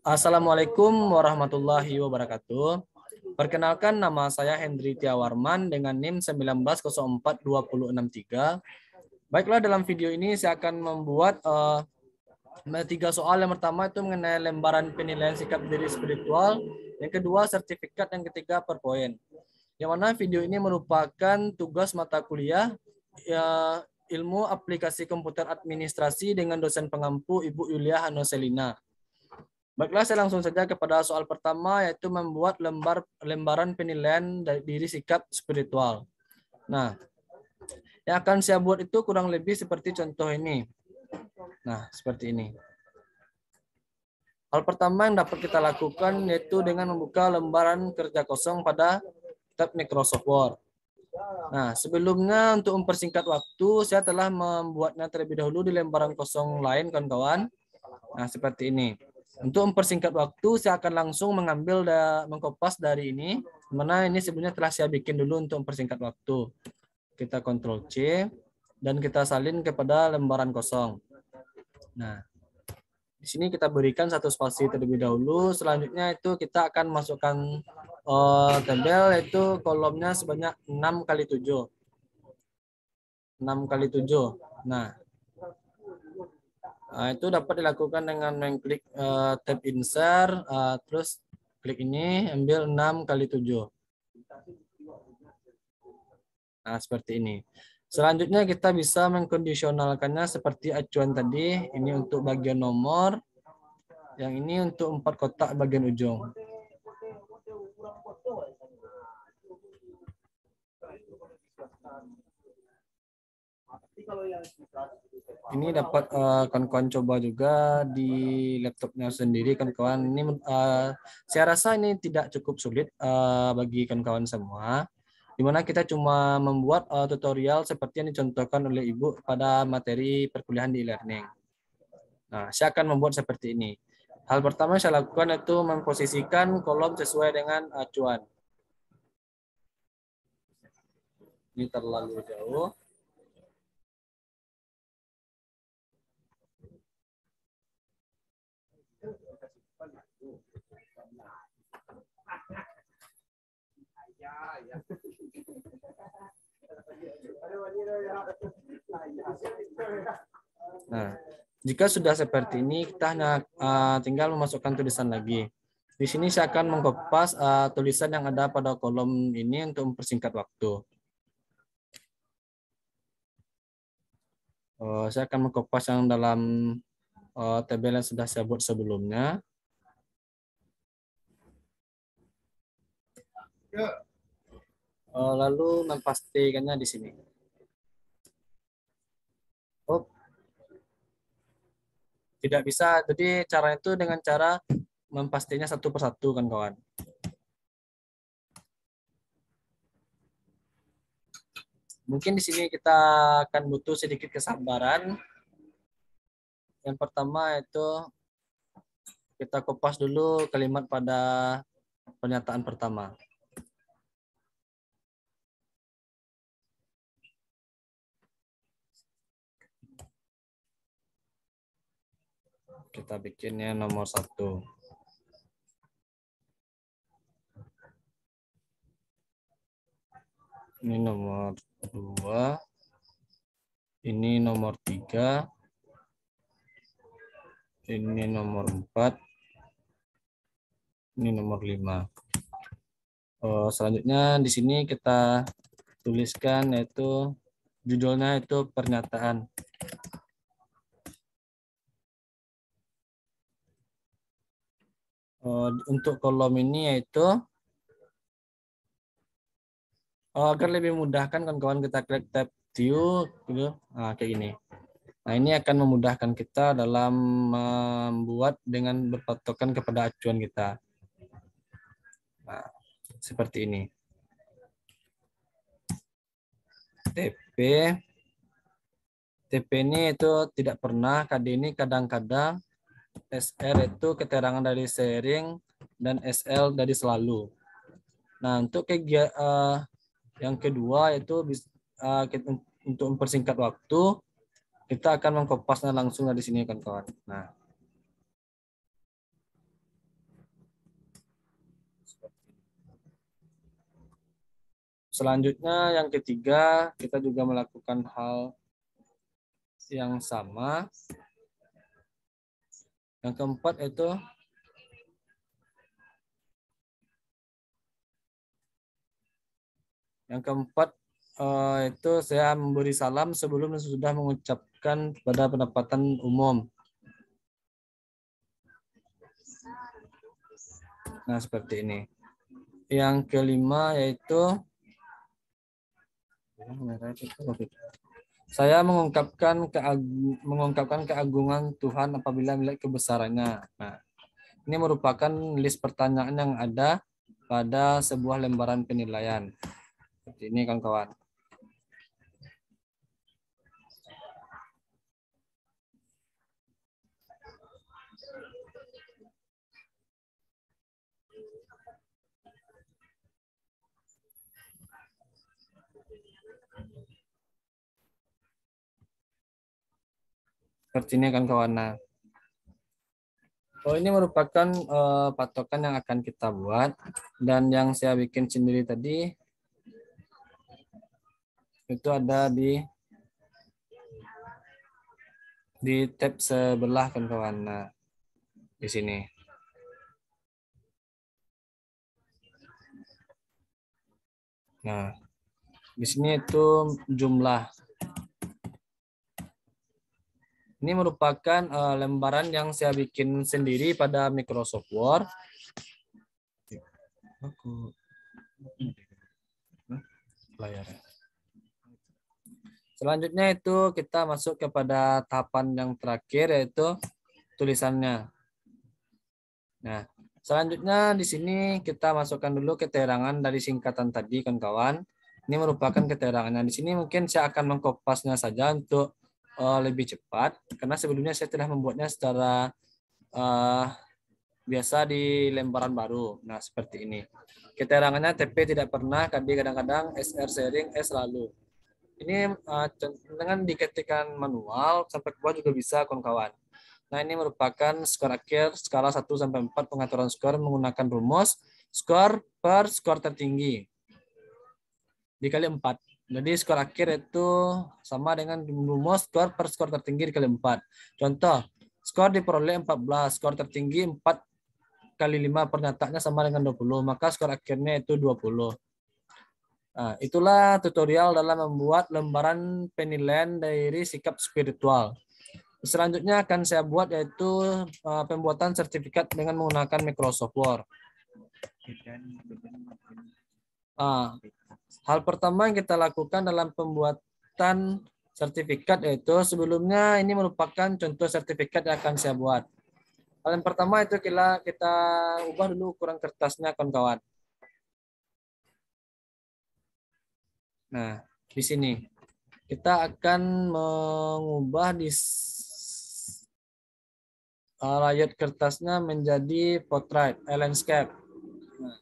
Assalamualaikum warahmatullahi wabarakatuh. Perkenalkan, nama saya Hendri Tiawarman dengan NIM 19042063. Baiklah, dalam video ini saya akan membuat 3 soal. Yang pertama itu mengenai lembaran penilaian sikap diri spiritual. Yang kedua sertifikat, yang ketiga per poin. Yang mana video ini merupakan tugas mata kuliah ilmu aplikasi komputer administrasi dengan dosen pengampu Ibu Yulia Hanoselina. Baiklah, saya langsung saja kepada soal pertama, yaitu membuat lembaran penilaian diri sikap spiritual. Nah, yang akan saya buat itu kurang lebih seperti contoh ini. Nah, seperti ini. Hal pertama yang dapat kita lakukan yaitu dengan membuka lembaran kerja kosong pada tab Microsoft Word. Nah, sebelumnya untuk mempersingkat waktu, saya telah membuatnya terlebih dahulu di lembaran kosong lain, kawan-kawan. Nah, seperti ini. Untuk mempersingkat waktu, saya akan langsung mengambil mengkopas dari ini, mana ini sebenarnya telah saya bikin dulu untuk mempersingkat waktu. Kita Ctrl C dan kita salin kepada lembaran kosong. Nah, di sini kita berikan satu spasi terlebih dahulu. Selanjutnya itu kita akan masukkan tabel, yaitu kolomnya sebanyak 6 kali 7. 6 kali 7. Nah, itu dapat dilakukan dengan mengklik tab insert, terus klik ini, ambil 6 kali 7. Nah, seperti ini. Selanjutnya kita bisa mengkondisionalkannya seperti acuan tadi. Ini untuk bagian nomor. Yang ini untuk 4 kotak bagian ujung. Ini dapat kawan-kawan coba juga di laptopnya sendiri, kawan-kawan. Ini saya rasa ini tidak cukup sulit bagi kawan-kawan semua. Di mana kita cuma membuat tutorial seperti yang dicontohkan oleh Ibu pada materi perkuliahan di e-learning. Nah, saya akan membuat seperti ini. Hal pertama yang saya lakukan itu memposisikan kolom sesuai dengan acuan. Ini terlalu jauh. Nah, jika sudah seperti ini, kita hanya tinggal memasukkan tulisan lagi. Di sini saya akan mengkopas tulisan yang ada pada kolom ini untuk mempersingkat waktu. Saya akan mengkopas yang dalam tabel yang sudah saya buat sebelumnya. Lalu mempastikannya di sini. Tidak bisa, jadi cara itu dengan cara mempastinya satu persatu, kan kawan. Mungkin di sini kita akan butuh sedikit kesabaran. Yang pertama itu kita kopas dulu kalimat pada pernyataan pertama. Kita bikinnya nomor 1. Ini nomor 2. Ini nomor 3. Ini nomor 4. Ini nomor 5. Selanjutnya di sini kita tuliskan, yaitu judulnya itu pernyataan. Untuk kolom ini yaitu agar lebih mudah kan kawan-kawan, kita klik tab view gitu. Nah, kayak gini. Nah, ini akan memudahkan kita dalam membuat dengan berpatokan kepada acuan kita. Nah, seperti ini. TP ini itu tidak pernah, KD ini kadang-kadang, SR itu keterangan dari sharing, dan SL dari selalu. Nah, untuk yang kedua itu untuk mempersingkat waktu, Kita akan mengkopasnya langsung dari sini kawan-kawan. Nah, selanjutnya yang ketiga, kita juga melakukan hal yang sama. Yang keempat itu itu saya memberi salam sebelum dan sudah mengucapkan pada pendapatan umum. Nah, seperti ini. Yang kelima yaitu saya mengungkapkan keagungan Tuhan apabila melihat kebesarannya. Nah, ini merupakan list pertanyaan yang ada pada sebuah lembaran penilaian. Seperti ini kawan-kawan. Seperti ini kawan-kawan. Nah, ini merupakan patokan yang akan kita buat, dan yang saya bikin sendiri tadi itu ada di tab sebelah kawan-kawan. Nah, di sini. Nah, di sini itu jumlah. Ini merupakan lembaran yang saya bikin sendiri pada Microsoft Word. Layarnya. Selanjutnya itu kita masuk kepada tahapan yang terakhir, yaitu tulisannya. Nah, selanjutnya di sini kita masukkan dulu keterangan dari singkatan tadi, kawan-kawan. Ini merupakan keterangannya. Di sini mungkin saya akan mengkopasnya saja untuk lebih cepat, karena sebelumnya saya telah membuatnya secara biasa di lembaran baru. Nah, seperti ini. Keterangannya TP tidak pernah, KD kadang-kadang, SR sharing, S lalu. Ini dengan diketikkan manual sampai ke bawah juga bisa, kawan-kawan. Nah, ini merupakan skor akhir skala 1 sampai 4 pengaturan skor menggunakan rumus skor per skor tertinggi dikali 4. Jadi skor akhir itu sama dengan rumus skor per skor tertinggi dikali 4. Contoh, skor diperoleh 14, skor tertinggi 4 kali 5 pernyataannya sama dengan 20, maka skor akhirnya itu 20. Nah, itulah tutorial dalam membuat lembaran penilaian dari sikap spiritual. Selanjutnya akan saya buat yaitu pembuatan sertifikat dengan menggunakan Microsoft Word. Hal pertama yang kita lakukan dalam pembuatan sertifikat yaitu sebelumnya ini merupakan contoh sertifikat yang akan saya buat. Hal yang pertama itu kita ubah dulu ukuran kertasnya, kawan-kawan. Nah, di sini kita akan mengubah di layout kertasnya menjadi portrait, landscape. Nah,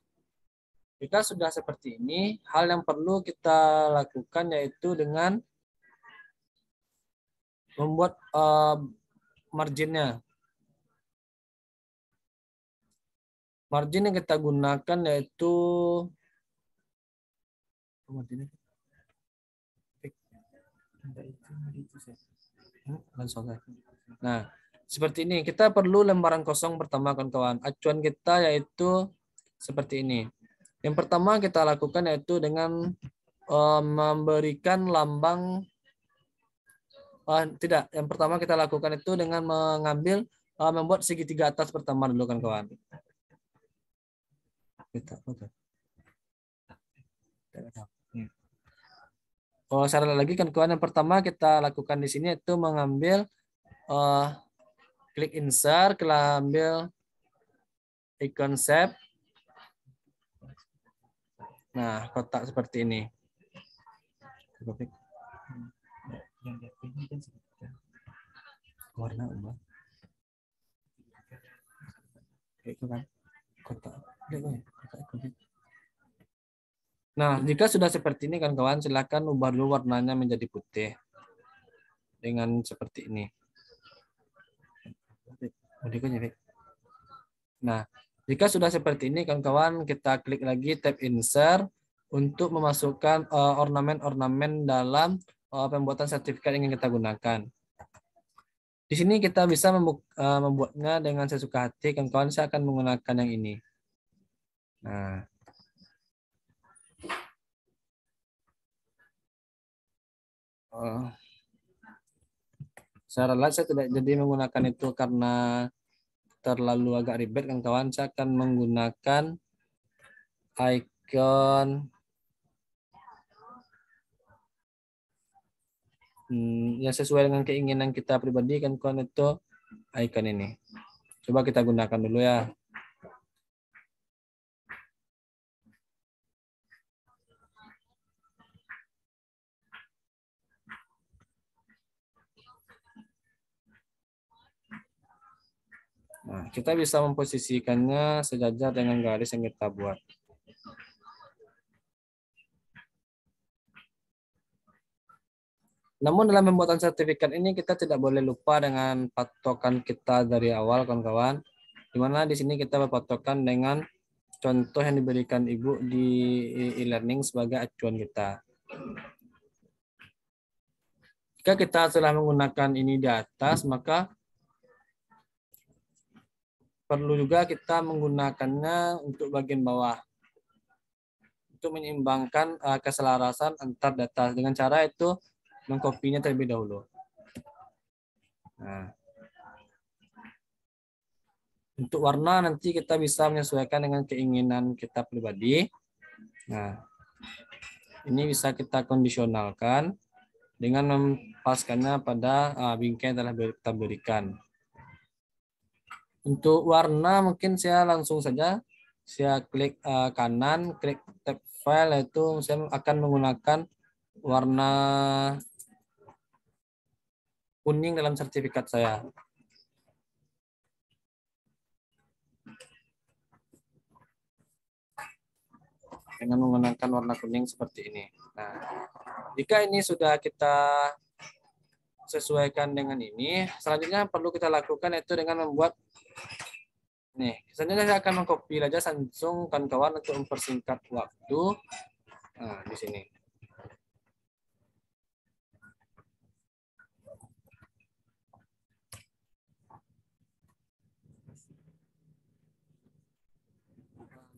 jika sudah seperti ini, hal yang perlu kita lakukan yaitu dengan membuat marginnya. Margin yang kita gunakan yaitu nah, seperti ini. Kita perlu lembaran kosong pertama, kawan-kawan. Acuan kita yaitu seperti ini. Yang pertama kita lakukan yaitu dengan memberikan lambang tidak. Yang pertama kita lakukan itu dengan mengambil membuat segitiga atas pertama dulu, kawan-kawan. Saran lagi kan kawan, yang pertama kita lakukan di sini itu mengambil klik insert, kita ambil icon shape. Nah, kotak seperti ini. Warna ubah. Itu kan kotak. Nah, jika sudah seperti ini kan kawan, silakan ubah dulu warnanya menjadi putih. dengan seperti ini. Nah, jika sudah seperti ini kawan-kawan, kita klik lagi tab insert untuk memasukkan ornamen-ornamen dalam pembuatan sertifikat yang ingin kita gunakan. Di sini kita bisa membuatnya dengan sesuka hati. Kawan-kawan, saya akan menggunakan yang ini. Nah, saya rela saya tidak jadi menggunakan itu karena terlalu agak ribet, kawan-kawan. Saya akan menggunakan icon yang sesuai dengan keinginan kita pribadi, kawan-kawan, itu icon ini. Coba kita gunakan dulu ya. Nah, kita bisa memposisikannya sejajar dengan garis yang kita buat. Namun dalam pembuatan sertifikat ini kita tidak boleh lupa dengan patokan kita dari awal, kawan-kawan. Di mana di sini kita berpatokan dengan contoh yang diberikan Ibu di e-learning sebagai acuan kita. Jika kita telah menggunakan ini di atas, maka perlu juga kita menggunakannya untuk bagian bawah. Untuk menyeimbangkan keselarasan antar data. Dengan cara itu mengkopinya terlebih dahulu. Nah, untuk warna nanti kita bisa menyesuaikan dengan keinginan kita pribadi. Nah, ini bisa kita kondisionalkan dengan mempaskannya pada bingkai yang telah kita berikan. Untuk warna mungkin saya langsung saja. Saya klik kanan, klik tab file, itu saya akan menggunakan warna kuning dalam sertifikat saya. Dengan menggunakan warna kuning seperti ini. Nah, jika ini sudah kita sesuaikan dengan ini, selanjutnya perlu kita lakukan itu dengan membuat nih. Selanjutnya saya akan mengcopy aja langsung kawan-kawan untuk mempersingkat waktu. Nah, di sini.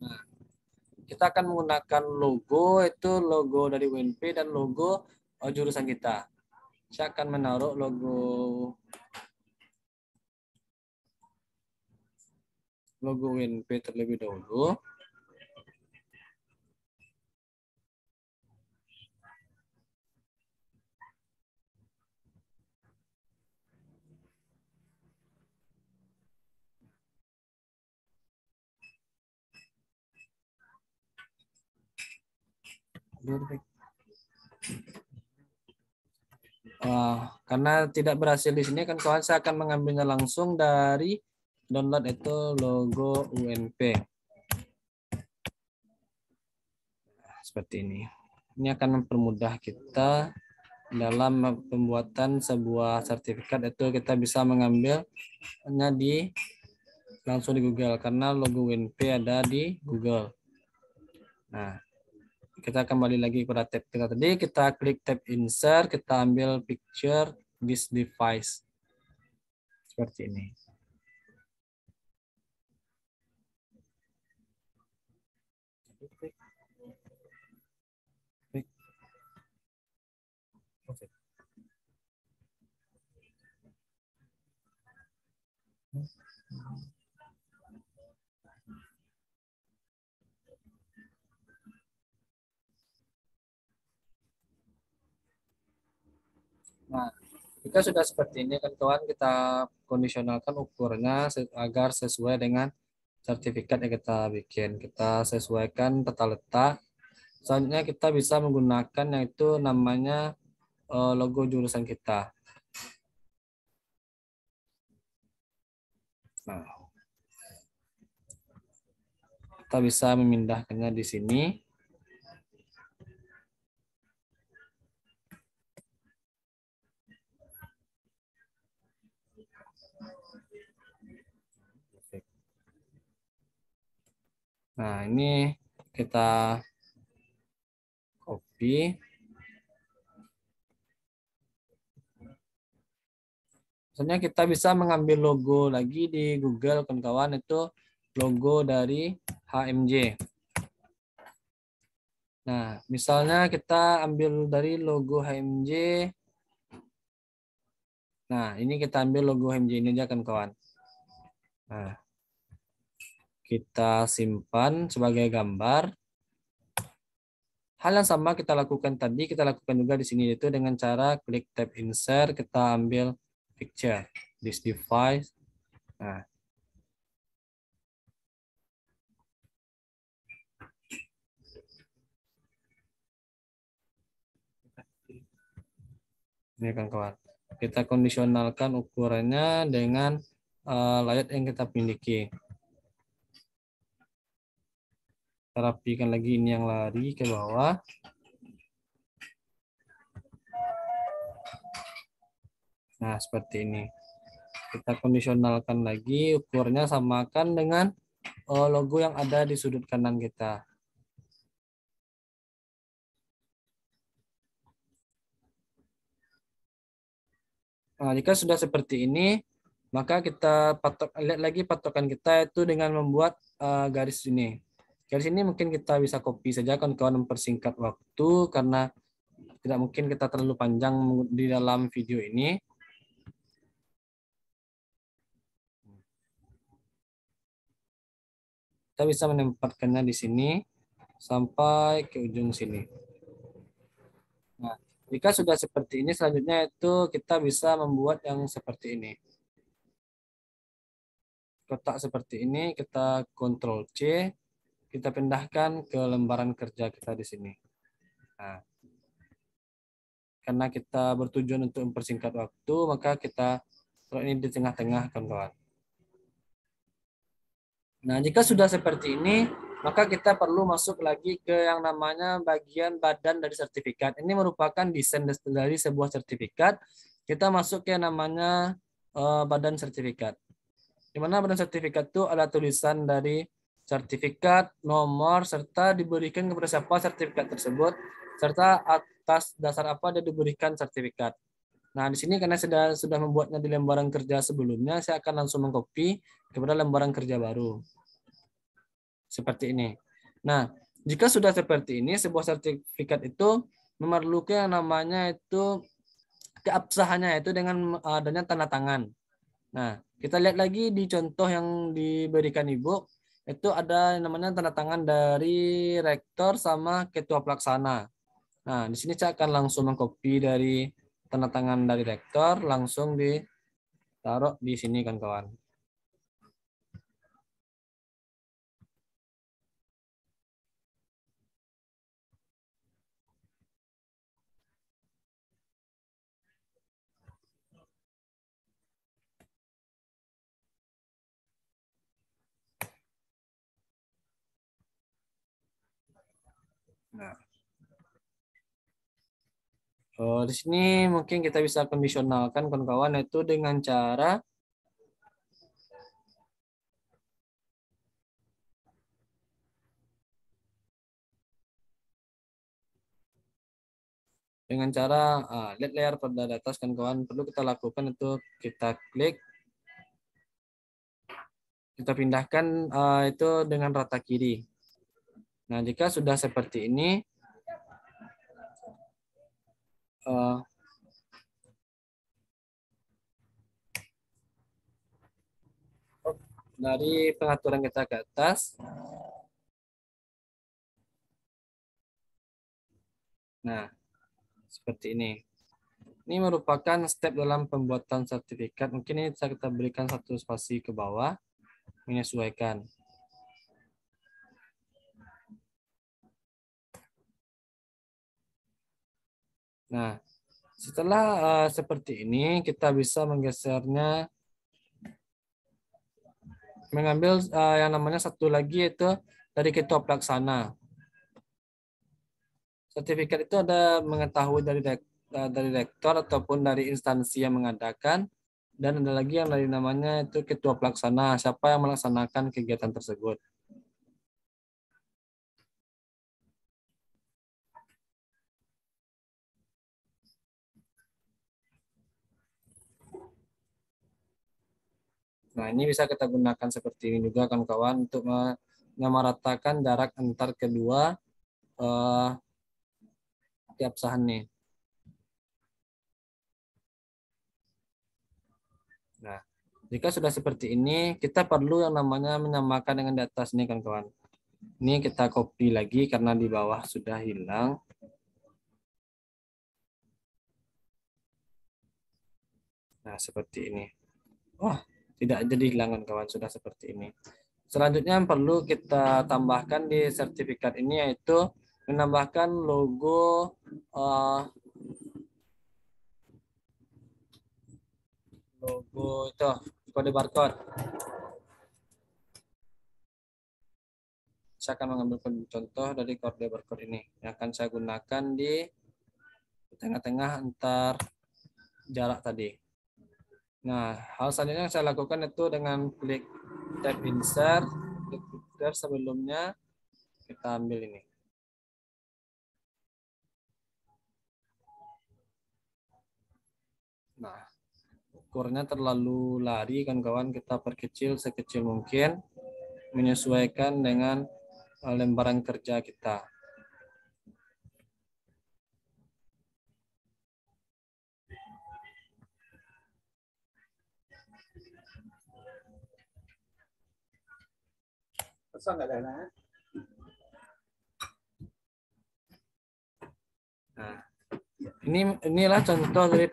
Nah, kita akan menggunakan logo, itu logo dari UNP dan logo jurusan kita. Saya akan menaruh logo UNP terlebih dahulu. Karena tidak berhasil di sini kan kawan, saya akan mengambilnya langsung dari download itu logo UNP. Seperti ini. Ini akan mempermudah kita dalam pembuatan sebuah sertifikat, itu kita bisa mengambilnya langsung di Google karena logo UNP ada di Google. Nah, kita kembali lagi pada tab kita tadi, kita klik tab insert, kita ambil picture this device. Seperti ini. Nah, jika sudah seperti ini kan kawan, kita kondisionalkan ukurannya agar sesuai dengan sertifikat yang kita bikin. Kita sesuaikan tata letak. Selanjutnya kita bisa menggunakan yaitu namanya logo jurusan kita. Nah, kita bisa memindahkannya di sini. Nah, ini kita copy. Misalnya kita bisa mengambil logo lagi di Google, kawan-kawan, itu logo dari HMJ. Nah, misalnya kita ambil dari logo HMJ. Nah, ini kita ambil logo HMJ ini aja kan, kawan. Nah, kita simpan sebagai gambar. Hal yang sama kita lakukan tadi, kita lakukan juga di sini, yaitu dengan cara klik tab insert, kita ambil picture, this device. Nah, ini kan kawan. Kita kondisionalkan ukurannya dengan layout yang kita miliki. Kita rapikan lagi ini yang lari ke bawah. Nah, seperti ini. Kita kondisionalkan lagi, ukurnya samakan dengan logo yang ada di sudut kanan kita. Nah, jika sudah seperti ini, maka kita lihat lagi patokan kita itu dengan membuat garis ini. Garis ini mungkin kita bisa copy saja, kawan-kawan, mempersingkat waktu karena tidak mungkin kita terlalu panjang di dalam video ini. Kita bisa menempatkannya di sini sampai ke ujung sini. Nah, jika sudah seperti ini, selanjutnya itu kita bisa membuat yang seperti ini. Kotak seperti ini, kita Ctrl C, kita pindahkan ke lembaran kerja kita di sini. Nah, karena kita bertujuan untuk mempersingkat waktu, maka kita taruh ini di tengah-tengah, kawan-kawan. Nah, jika sudah seperti ini, maka kita perlu masuk lagi ke yang namanya bagian badan dari sertifikat. Ini merupakan desain dari sebuah sertifikat. Kita masuk ke yang namanya badan sertifikat. Di mana badan sertifikat itu ada tulisan dari sertifikat, nomor, serta diberikan kepada siapa sertifikat tersebut, serta atas dasar apa dia diberikan sertifikat. Nah, di sini karena sudah membuatnya di lembaran kerja sebelumnya, saya akan langsung mengcopy kepada lembaran kerja baru. Seperti ini. Nah, jika sudah seperti ini, sebuah sertifikat itu memerlukan yang namanya itu keabsahannya, itu dengan adanya tanda tangan. Nah, kita lihat lagi di contoh yang diberikan Ibu, itu ada yang namanya tanda tangan dari rektor sama ketua pelaksana. Nah, di sini saya akan langsung mengcopy dari tanda tangan dari rektor, langsung ditaruh di sini kan, kawan. Nah, di sini mungkin kita bisa kondisionalkan, kawan-kawan, itu dengan cara lihat layar pada atas kan, kawan. Perlu kita lakukan itu kita klik, kita pindahkan itu dengan rata kiri. Nah, jika sudah seperti ini, dari pengaturan kita ke atas, nah seperti ini. Ini merupakan step dalam pembuatan sertifikat. Mungkin ini bisa kita berikan satu spasi ke bawah, menyesuaikan. Nah, setelah seperti ini, kita bisa menggesernya, mengambil yang namanya satu lagi, yaitu dari ketua pelaksana. Sertifikat itu ada mengetahui dari rektor ataupun dari instansi yang mengadakan, dan ada lagi yang dari namanya itu ketua pelaksana, siapa yang melaksanakan kegiatan tersebut. Nah, ini bisa kita gunakan seperti ini juga kan kawan untuk menyamaratakan jarak antar kedua tiap sahan nih. Nah, jika sudah seperti ini, kita perlu yang namanya menyamakan dengan di atas ini kan kawan. Ini kita copy lagi karena di bawah sudah hilang. Nah, seperti ini. Wah, tidak jadi hilangan kawan, sudah seperti ini. Selanjutnya yang perlu kita tambahkan di sertifikat ini yaitu menambahkan logo itu kode barcode. Saya akan mengambil contoh dari kode barcode ini yang akan saya gunakan di tengah-tengah antar jarak tadi. Nah, hal selanjutnya yang saya lakukan itu dengan klik tab insert, klik filter sebelumnya kita ambil ini. Nah, ukurnya terlalu lari kan kawan, kita perkecil sekecil mungkin menyesuaikan dengan lembaran kerja kita. Nah, inilah contoh dari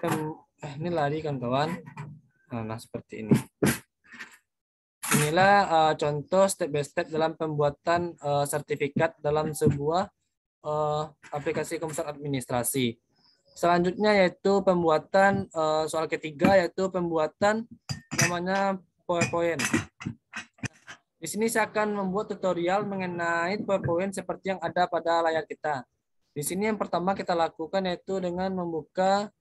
ini lari kan kawan. Nah, seperti ini. Inilah contoh step by step dalam pembuatan sertifikat dalam sebuah aplikasi komputer administrasi. Selanjutnya yaitu pembuatan soal ketiga yaitu pembuatan namanya PowerPoint. Di sini saya akan membuat tutorial mengenai PowerPoint seperti yang ada pada layar kita. Di sini yang pertama kita lakukan yaitu dengan membuka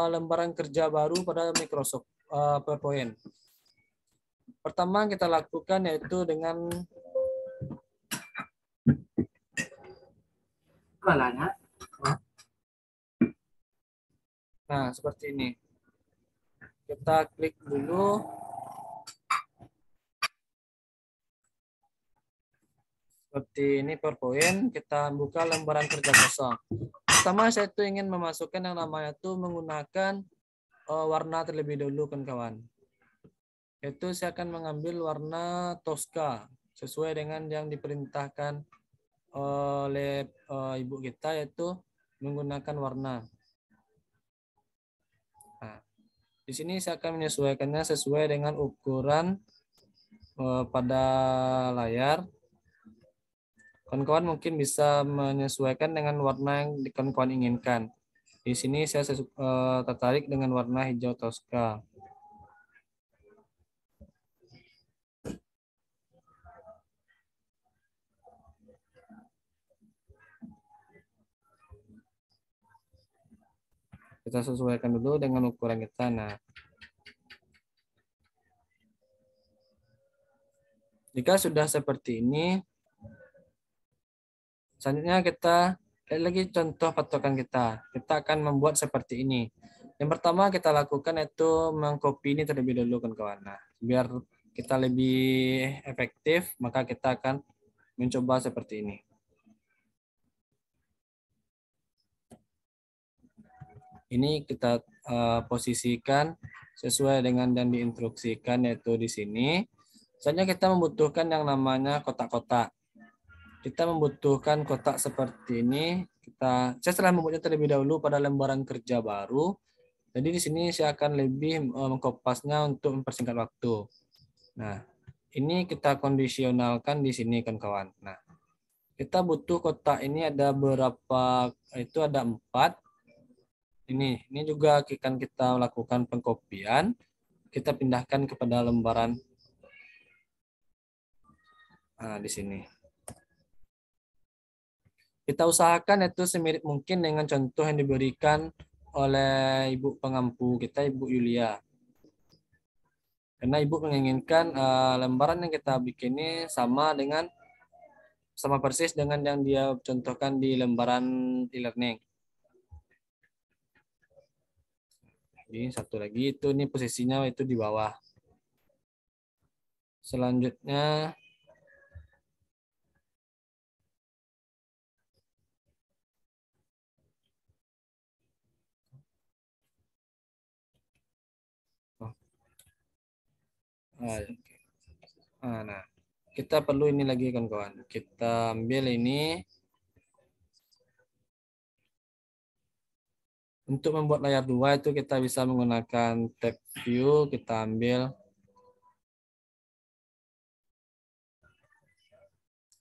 lembaran kerja baru pada Microsoft PowerPoint. Pertama kita lakukan yaitu dengan nah seperti ini. Kita klik dulu seperti ini PowerPoint, kita buka lembaran kerja kosong. Pertama saya itu ingin memasukkan yang namanya itu menggunakan warna terlebih dulu kan kawan. Itu saya akan mengambil warna Tosca sesuai dengan yang diperintahkan oleh ibu kita yaitu menggunakan warna. Nah, di sini saya akan menyesuaikannya sesuai dengan ukuran pada layar. Kawan-kawan mungkin bisa menyesuaikan dengan warna yang kawan-kawan inginkan. Di sini saya tertarik dengan warna hijau Tosca. Kita sesuaikan dulu dengan ukuran kita. Nah, jika sudah seperti ini, selanjutnya kita lihat lagi contoh patokan kita. Kita akan membuat seperti ini. Yang pertama kita lakukan itu mengcopy ini terlebih dulu kawan-kawan. Nah, biar kita lebih efektif, maka kita akan mencoba seperti ini. Ini kita posisikan sesuai dengan yang diinstruksikan yaitu di sini. Selanjutnya kita membutuhkan yang namanya kotak-kotak. Kita membutuhkan kotak seperti ini. Saya telah membuatnya terlebih dahulu pada lembaran kerja baru. Jadi di sini saya akan lebih mengkopasnya untuk mempersingkat waktu. Nah, ini kita kondisionalkan di sini kan kawan. Nah, kita butuh kotak ini ada berapa? Itu ada 4. Ini juga akan kita lakukan pengkopian. Kita pindahkan kepada lembaran di sini. Kita usahakan itu semirip mungkin dengan contoh yang diberikan oleh ibu pengampu kita, Ibu Yulia. Karena ibu menginginkan lembaran yang kita bikin ini sama persis dengan yang dia contohkan di lembaran e-learning. Jadi satu lagi itu ini posisinya itu di bawah. Selanjutnya nah, kita perlu ini lagi kawan-kawan. Kita ambil ini. Untuk membuat layar 2 itu kita bisa menggunakan tab view. Kita ambil.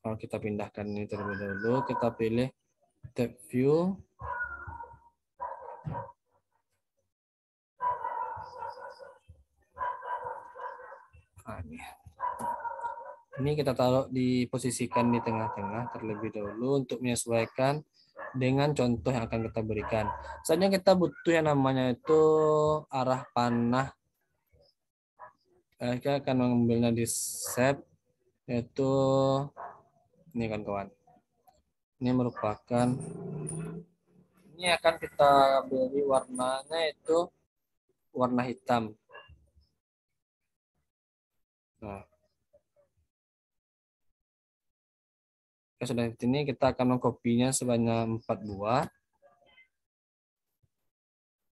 Kita pindahkan ini terlebih dahulu. Kita pilih tab view. Ini kita taruh diposisikan di tengah-tengah terlebih dahulu untuk menyesuaikan dengan contoh yang akan kita berikan. Selanjutnya kita butuh yang namanya itu arah panah. Kita akan mengambilnya di shape, yaitu ini kawan-kawan. Ini merupakan, ini akan kita beri warnanya itu warna hitam. Nah, sudah ini kita akan mengkopinya sebanyak 4 buah.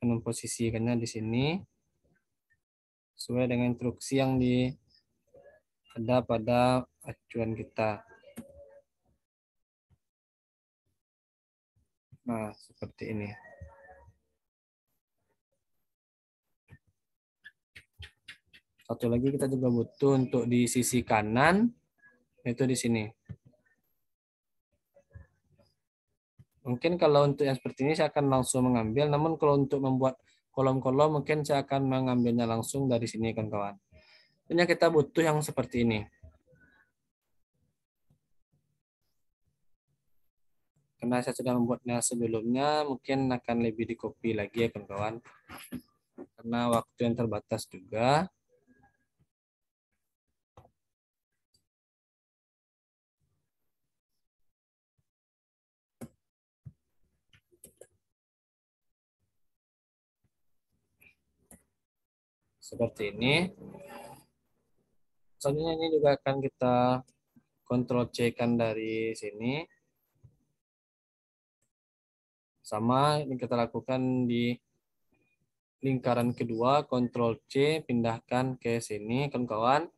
Memposisikannya di sini sesuai dengan instruksi yang ada pada acuan kita. Nah, seperti ini. Satu lagi kita juga butuh untuk di sisi kanan, yaitu di sini. Mungkin kalau untuk yang seperti ini saya akan langsung mengambil, namun kalau untuk membuat kolom-kolom mungkin saya akan mengambilnya langsung dari sini kawan-kawan. Tentunya kita butuh yang seperti ini. Karena saya sudah membuatnya sebelumnya, mungkin akan lebih di copy lagi ya kawan-kawan. Karena waktu yang terbatas juga. Seperti ini. Selanjutnya ini juga akan kita Ctrl C kan dari sini. Sama yang kita lakukan di lingkaran kedua, Ctrl C, pindahkan ke sini, kawan-kawan.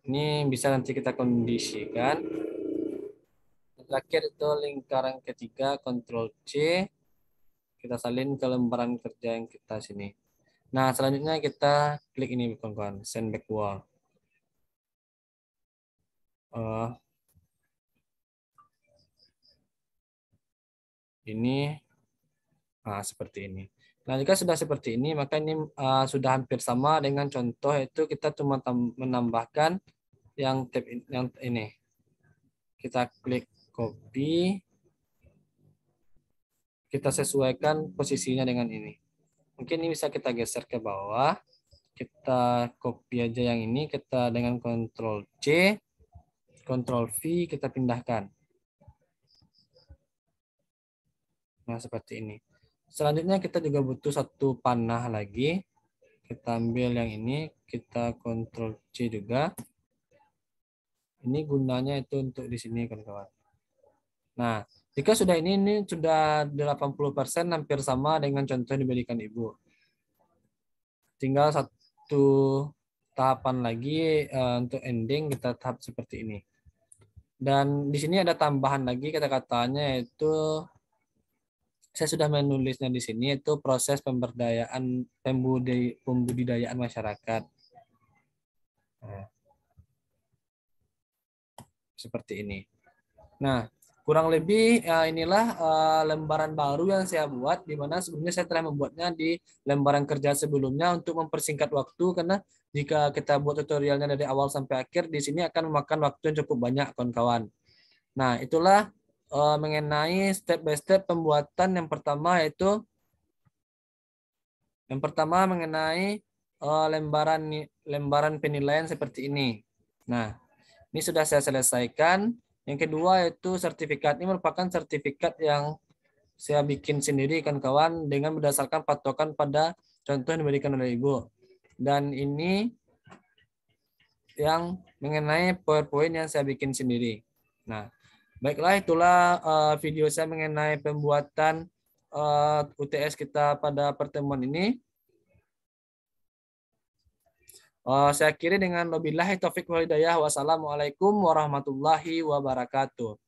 Ini bisa nanti kita kondisikan. Terakhir itu lingkaran ketiga, Ctrl C, kita salin ke lembaran kerja yang kita sini. Nah, selanjutnya kita klik ini, kawan-kawan, send back wall. Ini seperti ini. Nah, jika sudah seperti ini, maka ini sudah hampir sama dengan contoh, itu kita cuma menambahkan yang tab yang ini. Kita klik copy, kita sesuaikan posisinya dengan ini. Mungkin ini bisa kita geser ke bawah, kita copy aja yang ini, kita dengan Ctrl C, Ctrl V, kita pindahkan. Nah, seperti ini. Selanjutnya kita juga butuh satu panah lagi. Kita ambil yang ini, kita Ctrl C juga. Ini gunanya itu untuk di sini, kawan-kawan. Nah, jika sudah ini sudah 80% hampir sama dengan contoh yang diberikan Ibu. Tinggal satu tahapan lagi untuk ending, kita tahap seperti ini. Dan di sini ada tambahan lagi kata-katanya, yaitu saya sudah menulisnya di sini, itu proses pemberdayaan pembudidayaan masyarakat. Nah, seperti ini. Nah, kurang lebih inilah lembaran baru yang saya buat, di mana sebelumnya saya telah membuatnya di lembaran kerja sebelumnya untuk mempersingkat waktu, karena jika kita buat tutorialnya dari awal sampai akhir, di sini akan memakan waktu yang cukup banyak, kawan-kawan. Nah, itulah mengenai step by step pembuatan yang pertama, yaitu yang pertama mengenai lembaran penilaian seperti ini. Nah, ini sudah saya selesaikan. Yang kedua yaitu sertifikat. Ini merupakan sertifikat yang saya bikin sendiri, kawan-kawan, dengan berdasarkan patokan pada contoh yang diberikan oleh Ibu. Dan ini yang mengenai PowerPoint yang saya bikin sendiri. Nah, baiklah itulah video saya mengenai pembuatan UTS kita pada pertemuan ini. Saya akhiri dengan wabillahi taufik wal hidayah. Wassalamualaikum warahmatullahi wabarakatuh.